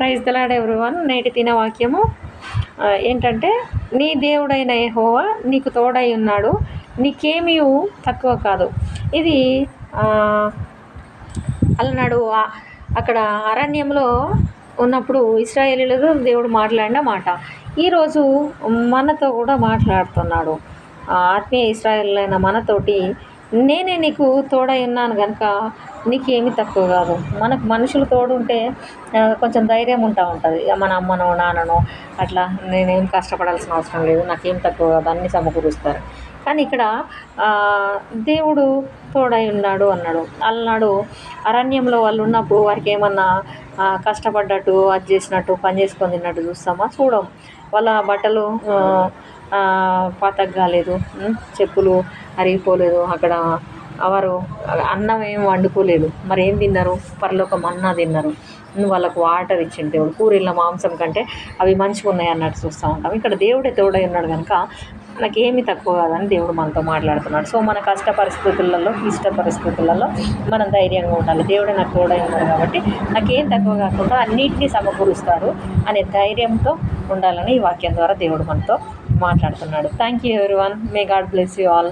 Praise the lord everyone. నేటి దిన వాక్యము ఏంటంటే, నీ దేవుడైన యెహోవా నీకు తోడై ఉన్నాడు, నీకేమీ తక్కువ కాదు. ఇది అలనాడు అక్కడ అరణ్యంలో ఉన్నప్పుడు ఇశ్రాయేలీయులతో దేవుడు మాట్లాడిన మాట ఈరోజు మనతో కూడా మాట్లాడుతున్నాడు. ఆత్మీయ ఇశ్రాయేలీయులైన మనతోటి, నేనే నీకు తోడై ఉన్నాను కనుక నీకేమీ తక్కువ కాదు. మనకు మనుషులు తోడుంటే కొంచెం ధైర్యం ఉంటుంది. మన అమ్మనో నాన్ననో అట్లా నేనేం కష్టపడాల్సిన అవసరం లేదు, నాకేం తక్కువ కాదు, అన్నీ సమకూరుస్తారు. కానీ ఇక్కడ దేవుడు తోడై ఉన్నాడు అన్నాడు. అలనాడు అరణ్యంలో వాళ్ళు ఉన్నప్పుడు వారికి ఏమన్నా కష్టపడ్డట్టు, అది చేసినట్టు, పని చేసుకొని తిన్నట్టు చూస్తామా? చూడం. వాళ్ళ బట్టలు పాతకు కాలేదు, చెప్పులు అరిగిపోలేదు, అక్కడ వారు అన్నం ఏం వండుకోలేదు, మరి ఏం తిన్నారు? పరలోకం మన్నా తిన్నారు. వాళ్ళకు వాటర్ ఇచ్చింది దేవుడు. కూరల మాంసం కంటే అవి మంచిగా ఉన్నాయి అన్నట్టు చూస్తూ ఉంటాం. ఇక్కడ దేవుడే తోడై ఉన్నాడు కనుక మనకేమీ తక్కువ కాదని దేవుడు మనతో మాట్లాడుతున్నాడు. సో మన కష్ట పరిస్థితులలో, క్లిష్ట పరిస్థితులలో మనం ధైర్యంగా ఉండాలి. దేవుడే నాకు తోడై ఉన్నాడు కాబట్టి నాకేం తక్కువ కాకుండా అన్నింటినీ సమకూరుస్తారు అనే ధైర్యంతో ఉండాలని ఈ వాక్యం ద్వారా దేవుడు మనతో మాట్లాడుతున్నాడు. Thank you everyone. May God bless you all.